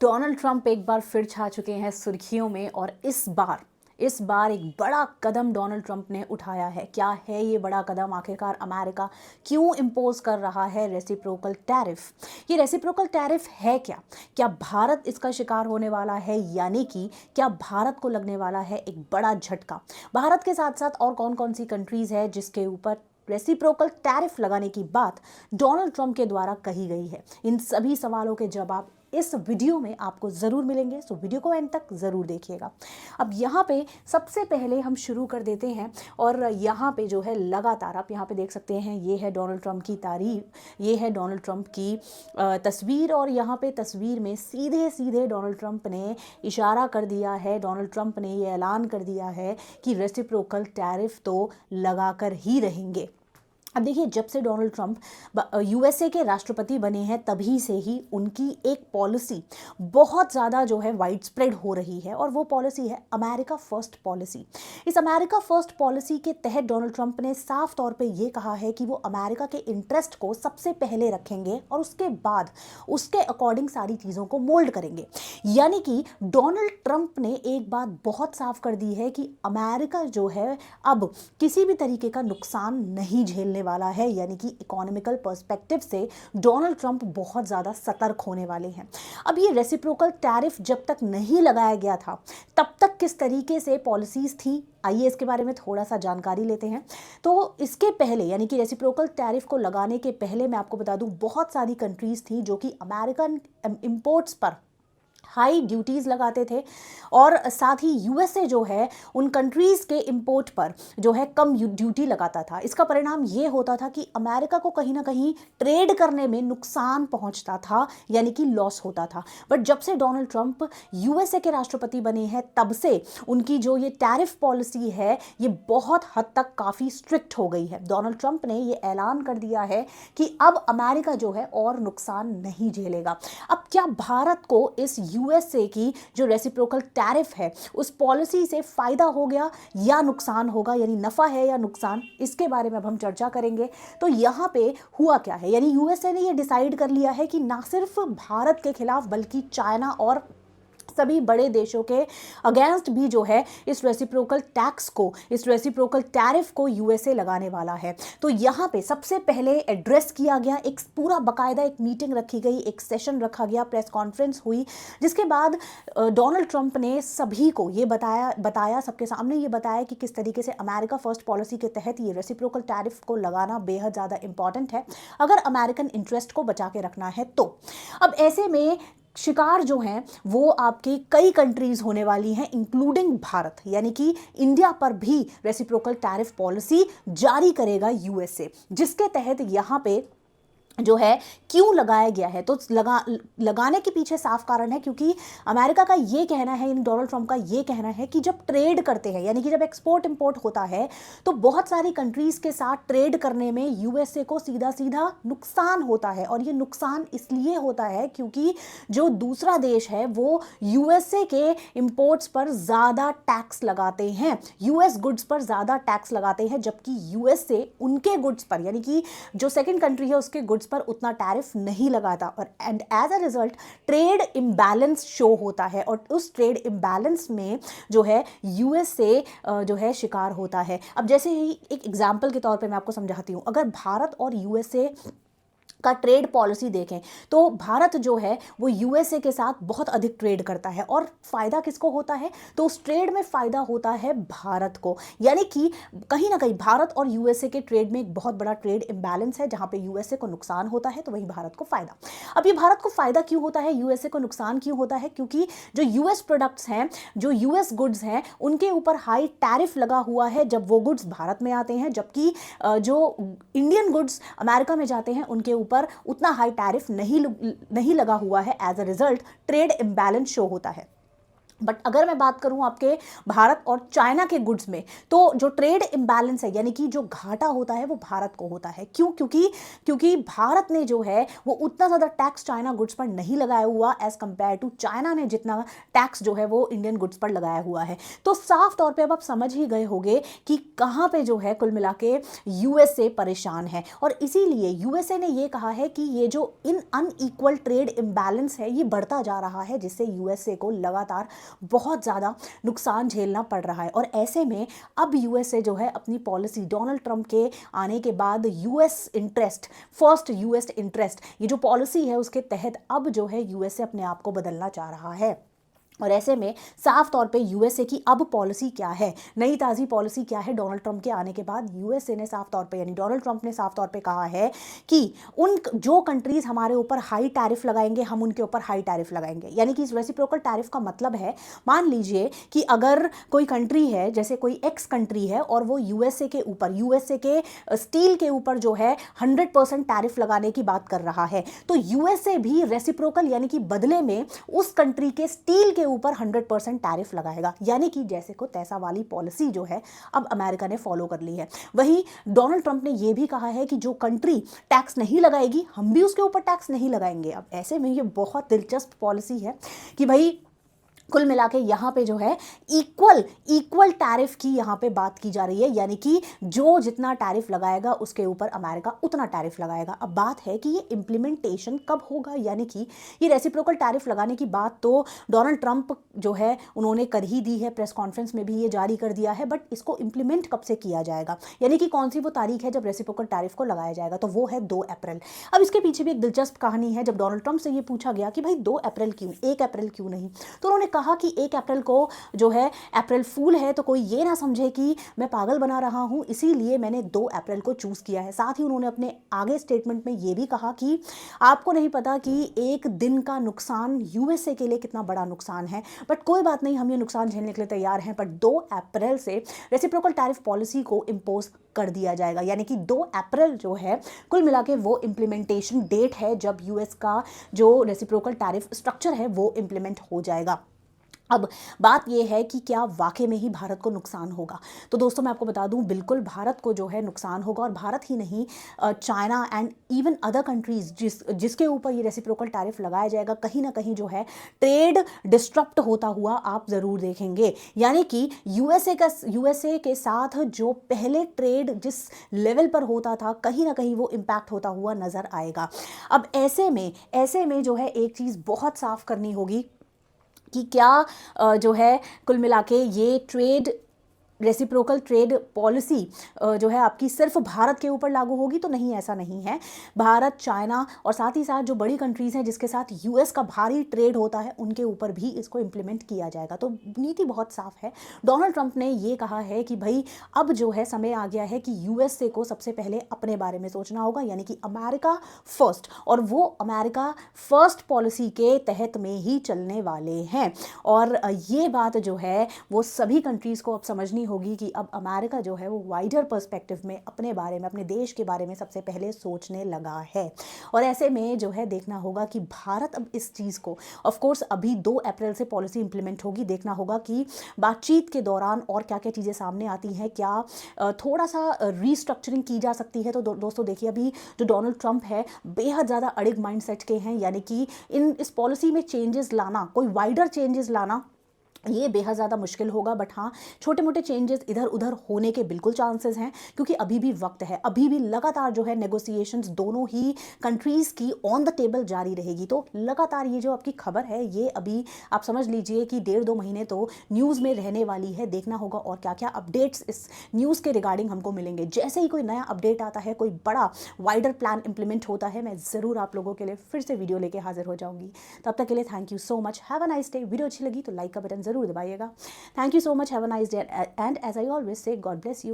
Donald Trump एक बार फिर छा चुके हैं सुर्खियों में और इस बार एक बड़ा कदम डोनाल्ड ट्रंप ने उठाया है। क्या है ये बड़ा कदम? आखिरकार अमेरिका क्यों इम्पोज कर रहा है रेसिप्रोकल टैरिफ? ये रेसिप्रोकल टैरिफ है क्या? क्या भारत इसका शिकार होने वाला है? यानी कि क्या भारत को लगने वाला है एक बड़ा झटका? भारत के साथ साथ और कौन कौन सी कंट्रीज है जिसके ऊपर रेसिप्रोकल टैरिफ लगाने की बात डोनाल्ड ट्रंप के द्वारा कही गई है? इन सभी सवालों के जवाब इस वीडियो में आपको ज़रूर मिलेंगे, सो वीडियो को एंड तक ज़रूर देखिएगा। अब यहाँ पे सबसे पहले हम शुरू कर देते हैं और यहाँ पे जो है लगातार आप यहाँ पे देख सकते हैं, ये है डोनाल्ड ट्रंप की तारीफ, ये है डोनाल्ड ट्रंप की तस्वीर और यहाँ पे तस्वीर में सीधे सीधे डोनाल्ड ट्रंप ने इशारा कर दिया है, डोनाल्ड ट्रंप ने ये ऐलान कर दिया है कि रेसिप्रोकल टैरिफ तो लगा कर ही रहेंगे। अब देखिए, जब से डोनाल्ड ट्रंप यूएसए के राष्ट्रपति बने हैं तभी से ही उनकी एक पॉलिसी बहुत ज़्यादा जो है वाइड स्प्रेड हो रही है और वो पॉलिसी है अमेरिका फर्स्ट पॉलिसी। इस अमेरिका फर्स्ट पॉलिसी के तहत डोनाल्ड ट्रंप ने साफ तौर पे ये कहा है कि वो अमेरिका के इंटरेस्ट को सबसे पहले रखेंगे और उसके बाद उसके अकॉर्डिंग सारी चीज़ों को मोल्ड करेंगे। यानी कि डोनाल्ड ट्रंप ने एक बात बहुत साफ कर दी है कि अमेरिका जो है अब किसी भी तरीके का नुकसान नहीं झेलने वाला है। यानी कि इकोनॉमिकल पर्सपेक्टिव से डोनाल्ड ट्रंप बहुत ज़्यादा सतर्क होने वाले हैं। अब ये रेसिप्रोकल टैरिफ जब तक नहीं लगाया गया था तब तक किस तरीके से पॉलिसीज थी, आइए इसके बारे में थोड़ा सा जानकारी लेते हैं। तो इसके पहले यानी कि रेसिप्रोकल टैरिफ को लगाने के पहले मैं आपको बता दूं, बहुत सारी कंट्रीज थी जो कि अमेरिकन इंपोर्ट्स पर हाई ड्यूटीज़ लगाते थे और साथ ही यूएसए जो है उन कंट्रीज़ के इंपोर्ट पर जो है कम ड्यूटी लगाता था। इसका परिणाम ये होता था कि अमेरिका को कहीं ना कहीं ट्रेड करने में नुकसान पहुंचता था, यानी कि लॉस होता था। बट जब से डोनाल्ड ट्रंप यूएसए के राष्ट्रपति बने हैं तब से उनकी जो ये टैरिफ पॉलिसी है ये बहुत हद तक काफ़ी स्ट्रिक्ट हो गई है। डोनाल्ड ट्रंप ने ये ऐलान कर दिया है कि अब अमेरिका जो है और नुकसान नहीं झेलेगा। अब क्या भारत को इस यूएसए की जो रेसिप्रोकल टैरिफ है उस पॉलिसी से फायदा हो गया या नुकसान होगा, यानी नफा है या नुकसान, इसके बारे में अब हम चर्चा करेंगे। तो यहाँ पे हुआ क्या है, यानी यूएसए ने ये डिसाइड कर लिया है कि ना सिर्फ भारत के खिलाफ बल्कि चाइना और सभी बड़े देशों के अगेंस्ट भी जो है इस रेसिप्रोकल टैक्स को, इस रेसिप्रोकल टैरिफ को यूएसए लगाने वाला है। तो यहाँ पे सबसे पहले एड्रेस किया गया, एक पूरा बकायदा एक मीटिंग रखी गई, एक सेशन रखा गया, प्रेस कॉन्फ्रेंस हुई, जिसके बाद डोनाल्ड ट्रंप ने सभी को ये बताया सबके सामने ये बताया कि किस तरीके से अमेरिका फर्स्ट पॉलिसी के तहत ये रेसिप्रोकल टैरिफ को लगाना बेहद ज़्यादा इंपॉर्टेंट है अगर अमेरिकन इंटरेस्ट को बचा के रखना है तो। अब ऐसे में शिकार जो हैं वो आपकी कई कंट्रीज होने वाली हैं इंक्लूडिंग भारत, यानी कि इंडिया पर भी रेसिप्रोकल टैरिफ पॉलिसी जारी करेगा यूएसए, जिसके तहत यहाँ पे जो है क्यों लगाया गया है। तो लगाने के पीछे साफ कारण है क्योंकि अमेरिका का ये कहना है, इन डोनाल्ड ट्रंप का ये कहना है कि जब ट्रेड करते हैं, यानी कि जब एक्सपोर्ट इंपोर्ट होता है तो बहुत सारी कंट्रीज के साथ ट्रेड करने में यूएसए को सीधा सीधा नुकसान होता है। और ये नुकसान इसलिए होता है क्योंकि जो दूसरा देश है वो यूएसए के इंपोर्ट्स पर ज़्यादा टैक्स लगाते हैं, यूएस गुड्स पर ज़्यादा टैक्स लगाते हैं, जबकि यूएसए उनके गुड्स पर, यानी कि जो सेकेंड कंट्री है उसके गुड्स पर उतना टैरिफ नहीं लगाता और and as a result trade imbalance show होता है और उस ट्रेड इम्बैलेंस में जो है यूएसए जो है शिकार होता है। अब जैसे ही एक एग्जांपल के तौर पे मैं आपको समझाती हूँ, अगर भारत और यूएसए का ट्रेड पॉलिसी देखें तो भारत जो है वो यूएसए के साथ बहुत अधिक ट्रेड करता है और फायदा किसको होता है, तो उस ट्रेड में फायदा होता है भारत को। यानी कि कहीं ना कहीं भारत और यूएसए के ट्रेड में एक बहुत बड़ा ट्रेड इंबैलेंस है जहां पे यूएसए को नुकसान होता है तो वहीं भारत को फायदा। अब ये भारत को फायदा क्यों होता है, यूएसए को नुकसान क्यों होता है, क्योंकि जो यूएस प्रोडक्ट्स हैं, जो यूएस गुड्स हैं, उनके ऊपर हाई टैरिफ लगा हुआ है जब वो गुड्स भारत में आते हैं, जबकि जो इंडियन गुड्स अमेरिका में जाते हैं उनके पर उतना हाई टैरिफ नहीं लगा हुआ है। As a result trade imbalance show होता है। बट अगर मैं बात करूं आपके भारत और चाइना के गुड्स में, तो जो ट्रेड इम्बैलेंस है यानी कि जो घाटा होता है वो भारत को होता है। क्यों? क्योंकि भारत ने जो है वो उतना ज़्यादा टैक्स चाइना गुड्स पर नहीं लगाया हुआ एज कंपेयर टू चाइना ने जितना टैक्स जो है वो इंडियन गुड्स पर लगाया हुआ है। तो साफ तौर पे अब आप समझ ही गए होंगे कि कहाँ पे जो है कुल मिला के यूएसए परेशान है। और इसीलिए यूएसए ने ये कहा है कि ये जो इन अनइक्वल ट्रेड इम्बैलेंस है ये बढ़ता जा रहा है, जिससे यूएसए को लगातार बहुत ज़्यादा नुकसान झेलना पड़ रहा है। और ऐसे में अब यूएसए जो है अपनी पॉलिसी, डोनाल्ड ट्रंप के आने के बाद US interest, first US interest, ये जो पॉलिसी है उसके तहत अब जो है यूएसए अपने आप को बदलना चाह रहा है। और ऐसे में साफ तौर पे यूएसए की अब पॉलिसी क्या है, नई ताज़ी पॉलिसी क्या है डोनाल्ड ट्रंप के आने के बाद? यूएसए ने साफ तौर पे यानी डोनाल्ड ट्रंप ने साफ तौर पे कहा है कि उन जो कंट्रीज हमारे ऊपर हाई टैरिफ लगाएंगे हम उनके ऊपर हाई टैरिफ लगाएंगे। यानी कि इस रेसिप्रोकल टैरिफ का मतलब है, मान लीजिए कि अगर कोई कंट्री है, जैसे कोई एक्स कंट्री है और वो यूएसए के ऊपर, यूएसए के स्टील के ऊपर जो है 100% टैरिफ लगाने की बात कर रहा है, तो यूएसए भी रेसिप्रोकल यानी कि बदले में उस कंट्री के स्टील के ऊपर 100% टैरिफ लगाएगा। यानी कि जैसे को तैसा वाली पॉलिसी जो है अब अमेरिका ने फॉलो कर ली है। वहीं डोनाल्ड ट्रंप ने यह भी कहा है कि जो कंट्री टैक्स नहीं लगाएगी हम भी उसके ऊपर टैक्स नहीं लगाएंगे। अब ऐसे में ये बहुत दिलचस्प पॉलिसी है कि भाई कुल मिला के यहाँ पे जो है इक्वल टैरिफ की यहाँ पे बात की जा रही है, यानी कि जो जितना टैरिफ लगाएगा उसके ऊपर अमेरिका उतना टैरिफ लगाएगा। अब बात है कि ये इम्प्लीमेंटेशन कब होगा, यानी कि ये रेसिप्रोकल टैरिफ लगाने की बात तो डोनाल्ड ट्रंप जो है उन्होंने कर ही दी है, प्रेस कॉन्फ्रेंस में भी ये जारी कर दिया है, बट इसको इम्प्लीमेंट कब से किया जाएगा, यानी कि कौन सी वो तारीख है जब रेसिप्रोकल टैरिफ को लगाया जाएगा, तो वो है 2 अप्रैल। अब इसके पीछे भी एक दिलचस्प कहानी है। जब डोनाल्ड ट्रंप से ये पूछा गया कि भाई 2 अप्रैल क्यों, 1 अप्रैल क्यों नहीं, तो उन्होंने कहा कि 1 अप्रैल को जो है अप्रैल फूल है, तो कोई ये ना समझे कि मैं पागल बना रहा हूं, इसीलिए मैंने 2 अप्रैल को चूज किया है। साथ ही उन्होंने अपने आगे स्टेटमेंट में ये भी कहा कि आपको नहीं पता कि एक दिन का नुकसान यूएसए के लिए कितना बड़ा नुकसान है, बट कोई बात नहीं, हम ये नुकसान झेलने के लिए तैयार हैं, बट 2 अप्रैल से रेसिप्रोकल टैरिफ पॉलिसी को इम्पोज कर दिया जाएगा। यानी कि 2 अप्रैल जो है कुल मिला के वो इम्प्लीमेंटेशन डेट है जब यूएस का जो रेसिप्रोकल टैरिफ स्ट्रक्चर है वो इम्प्लीमेंट हो जाएगा। अब बात यह है कि क्या वाकई में ही भारत को नुकसान होगा? तो दोस्तों मैं आपको बता दूं, बिल्कुल भारत को जो है नुकसान होगा, और भारत ही नहीं, China and even other countries जिसके ऊपर ये रेसिप्रोकल टैरिफ लगाया जाएगा, कहीं ना कहीं जो है ट्रेड डिस्टरप्ट होता हुआ आप ज़रूर देखेंगे। यानी कि यूएसए के साथ जो पहले ट्रेड जिस लेवल पर होता था, कहीं ना कहीं वो इम्पैक्ट होता हुआ नज़र आएगा। अब ऐसे में जो है एक चीज़ बहुत साफ करनी होगी कि क्या जो है कुल मिला के ये रेसिप्रोकल ट्रेड पॉलिसी जो है आपकी सिर्फ भारत के ऊपर लागू होगी, तो नहीं, ऐसा नहीं है। भारत, चाइना और साथ ही साथ जो बड़ी कंट्रीज़ हैं जिसके साथ यूएस का भारी ट्रेड होता है, उनके ऊपर भी इसको इम्प्लीमेंट किया जाएगा। तो नीति बहुत साफ है। डोनाल्ड ट्रंप ने ये कहा है कि भाई अब जो है समय आ गया है कि यूएसए को सबसे पहले अपने बारे में सोचना होगा, यानी कि अमेरिका फर्स्ट, और वो अमेरिका फर्स्ट पॉलिसी के तहत में ही चलने वाले हैं। और ये बात जो है वो सभी कंट्रीज़ को अब समझनी होगी कि अब अमेरिका जो है वो वाइडर पर्सपेक्टिव में अपने बारे में, अपने देश के बारे में सबसे पहले सोचने लगा है। और ऐसे में जो है देखना होगा कि भारत अब इस चीज़ को, ऑफ कोर्स अभी 2 अप्रैल से पॉलिसी इंप्लीमेंट होगी, देखना होगा कि बातचीत के दौरान और क्या क्या चीज़ें सामने आती हैं, क्या थोड़ा सा रीस्ट्रक्चरिंग की जा सकती है। तो दोस्तों देखिए, अभी जो डोनाल्ड ट्रंप है बेहद ज़्यादा अड़िग माइंडसेट के हैं, यानी कि इस पॉलिसी में चेंजेस लाना, कोई वाइडर चेंजेस लाना ये बेहद ज़्यादा मुश्किल होगा। बट हाँ, छोटे मोटे चेंजेस इधर उधर होने के बिल्कुल चांसेस हैं, क्योंकि अभी भी वक्त है, अभी भी लगातार जो है नेगोशिएशंस दोनों ही कंट्रीज़ की ऑन द टेबल जारी रहेगी। तो लगातार ये जो आपकी खबर है ये अभी आप समझ लीजिए कि 1.5-2 महीने तो न्यूज़ में रहने वाली है। देखना होगा और क्या क्या अपडेट्स इस न्यूज़ के रिगार्डिंग हमको मिलेंगे। जैसे ही कोई नया अपडेट आता है, कोई बड़ा वाइडर प्लान इंप्लीमेंट होता है, मैं ज़रूर आप लोगों के लिए फिर से वीडियो लेके हाजिर हो जाऊँगी। तब तक के लिए thank you so much, have a nice day. Video अच्छी लगी तो लाइक का बटन ज़रूर दबाइएगा। Thank you so much, have a nice day, and as I always say, God bless you.